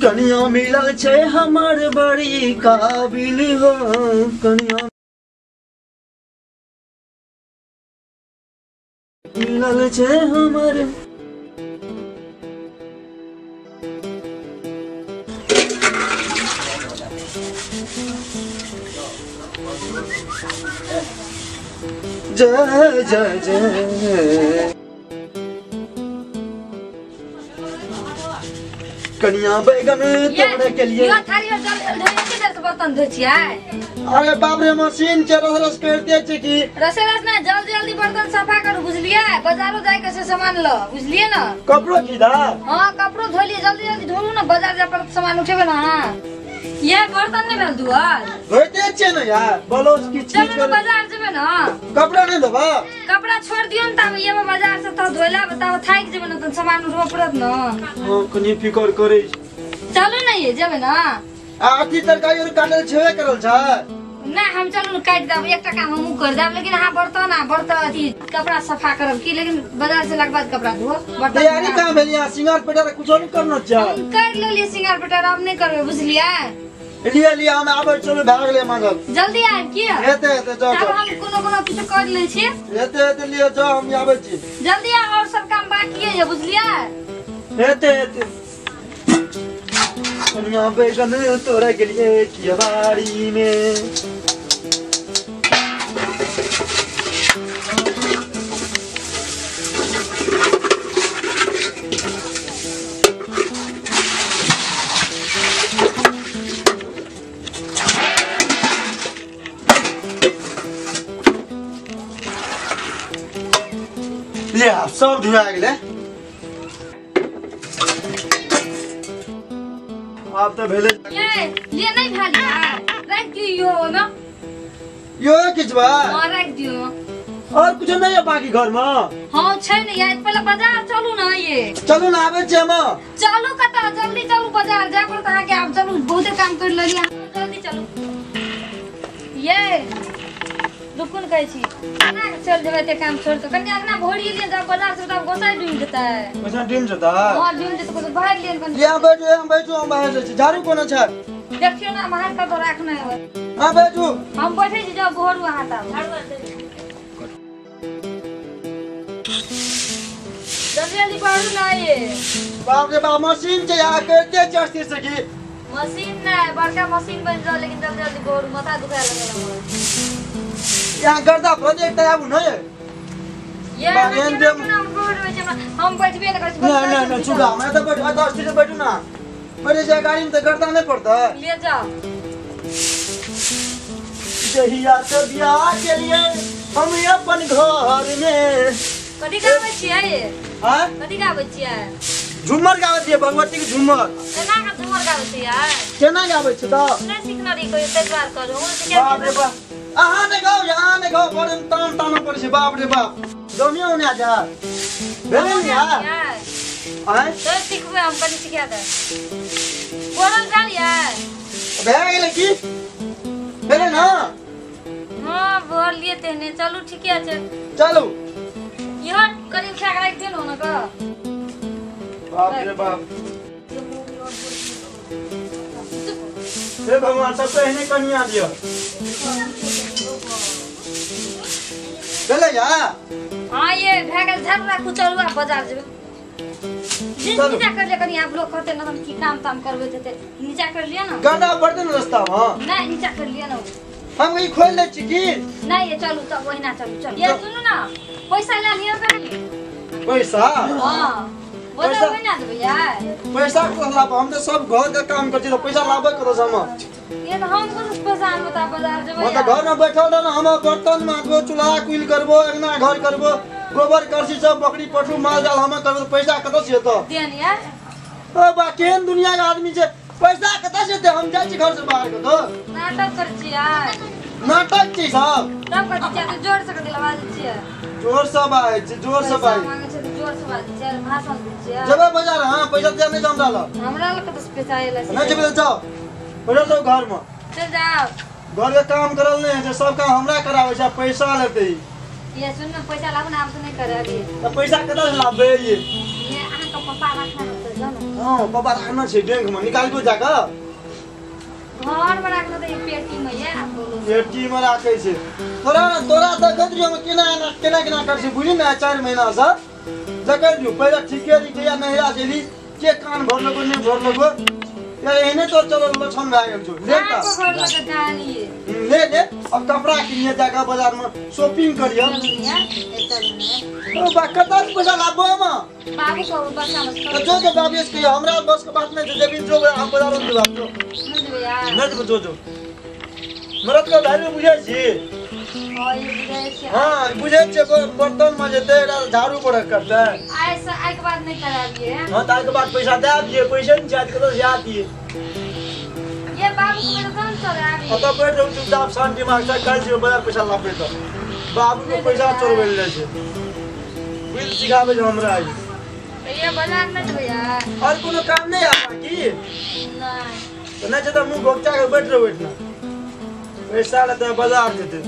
कनिया मिलल छे हमर बड़ी काबिल हो कनिया मिलल छे हमर जय जय जय कनिया बैगन तोड़े के लिए बर्तन धोई छियै। अरे बाप रे मशीन के रस रस करते छे की रस रस ना जल्दी जल्दी बर्तन सफा करू बुझलिए बाजारो जाय के से सामान लो बुझलिए ना कपड़ो किधा हां कपड़ो धो लिए जल्दी जल्दी धोलू ना बाजार जा पर सामान उठेबे ना ये बर्तन नहीं भेल दुआर धोते छे ना यार ब्लाउज की चीज चलो बाजार जेबे ना कपड़ा नहीं धोबा कपड़ा छोड़ दियो न तब ये बाजार से तो धोइला बताओ थाक जेबे ना त सामान उठबो पड़त ना हां कनी फिकर करे चलो ना ये जेबे ना आठी तरकारी और काटल छेबे करल छ ना हम चलू काट देब एकटा काम हम कर देब लेकिन हां बर्तन अथी कपड़ा सफा करब की लेकिन बाजार से लग बाद कपड़ा धो बर्तन तैयारी काम भेल यहां सिंगार पेटर कुछ नहीं करना छ हम कर लेलिए सिंगार पेटर अब नहीं करबे बुझलिए लिए हम आबै चलो भाग ले मांगल जल्दी आब की हेते जाओ तब हम कोनो कुछ कर ले छी हेते लिए जाओ हम आबै छी जल्दी आ और सब काम बाकी है बुझलिए हेते कनिया बैगन तोड़े के लिए कियाबारी में ले सब धुआ गेले आप तो भेले ये नहीं भाली रख दियो ना यो किछबा हां रख दियो और कुछ नहीं है बाकी घर में हां छै नहीं यार पहले बाजार चलू ना ये चलो ना आबे छै हम चलू कता जल्दी चलू बाजार जा पर कहां के आप चलू बहुत काम कर लेलिए जल्दी चलू ये रुकुन कहै छी ना चल जेबे ते काम छोड़ तो कन्या ना भोरी लिए जा बाजार से तब गोसाई ढूंढ देता है पैसा टीम जता हां ढूंढ दे तो बाहर लिए कन यहाँ बैठो हम बाहर से झाड़ू कोना छै देखियो ना बाहर का तो रखना है हां बैठो हम बैठे छी जाओ भोर वहां तब झाड़ू दे जल्दी पढ़ू ना ये बाप रे बाप मशीन छै यहाँ करते चस्ती से की मशीन ना बड़का मशीन बन जाओ लेकिन जल्दी जल्दी भोर माथा दुखा लगेला यहाँ गर्दा प्रोजेक्ट आबू न ये हम बैठबे न करै ना चुड़ा मैं तो बैठ 10 से बैठू ना बैठे से गाड़ी में तो गर्दा नहीं पड़ता ले जाओ जहिया तो बियाह के लिए हम अपन घर में कथि गाबै छियै ये हां कथि गाबै छियै झुमर गाबै छियै भगवती के झुमर केना का झुमर गाबै छियै केना गाबै छै त नहीं सीखना री कोई तैयार करो हम से बाप रे बाप आहा ने गाओ यहाँ ने गाओ बड़े तान तान पड़े छै बाप रे बाप दोनिया होने जा भेले नि यार आय तो सीखबे हम कनी सिखा दे बोलल जानिए भए गेले की भेले ना हां बोल लिए तेने चलू ठीक है चलो यहाँ करीब खा के रख देनो ना का बाप रे बाप हे भगवान सब कहने कनिया दियो भेले या हां ये भागल झाड़ू राखू चलू आ बाजार जेबे नीचा कर ले कनी आप लोग कहते ना हम की काम करबे थे नीचा कर लिया ना गाड़ा बढ़ते न रास्ता में नहीं नीचा कर लिया ना हम कहीं खोल ले छी की नहीं ये चलू तब वही ना चलू ये सुनो ना पैसा ले लियो कनी पैसा हां बोलो वही ना देबे यार पैसा को लाभ हम तो सब घर का काम करछी तो पैसा लाभ करो हम ये तो हम कुछ पैसा हम बता बाजार जेबे हम तो घर में बैठल रह हम बर्तन माजबो चूल्हा कुल करबो अंगना घर करबो गोबर करसी सब बकरी पठू माल जाल हम करबो पैसा कत से तो देन यार ओ बा केन दुनिया के आदमी छे पैसा कत से दे हम जाई छी घर से बाहर के तो नाटक कर छी यार नाटक छी सब तब कथि छै तो जोर से कथि लगा दै छियै जोर से बाय जोर से बाय मांगे छै जोर से बात छै भाषण दै छियै जब बाजार हां पैसा दे नहीं हम डाल हमरा लग तो पैसा आइला नहीं जब जाओ पड़ो तो घर में चल जाओ घर के काम करल नहीं है सब काम हमरा करावे छै पैसा लेते ये सुन ना पैसा लागू ना हम तो नहीं करे अभी तो पैसा कत से लाबे ये आहा का पापा रखना तो जानो हां बाबा राखना छै बैंक में निकालबो जाके घर में राखना तो ये पेटी में है आप बोलो पेटी में राखे छै तोरा त गदरियो में केना कर छै बुझी ना 4 महीना से जकर जो पहले ठीके री या नहिरा जेली के कान भरलो को नहीं भरलो को यार एने तो चलो लछन भाई गेल छु ले को घर में तो जानिए ले अब कपड़ा किनिए जाके बाजार में शॉपिंग करियो ओ कतना पैसा लाबो हम बाबू को बस समझ तो जो बाबूस के हमरा बस के बात नहीं जब जो हम बाजार में बात नहीं यार नहीं जो मरद का भाई बुझे छी हां बुझे छे बर्तन में जेते झाड़ू पड़ करते ऐसा एक बात नहीं करा दिए हां तार के बाद पैसा दे दिए पैसे नहीं चाहत कतो से आती ये बाबू को मेरे कौन सर आबी अब तो बैठ जाओ चुपचाप शांति दिमाग से कल से बड़ा पैसा लाबे तो बाबू को पैसा चोरबे ले छे बिल सिखाबे जो हमरा आई ये बाजार में जो यार और कोनो काम नहीं आ की नहीं तो नहीं तो मुंह भोगचा के बैठ रहो बैठना पैसा लेते बाजार देते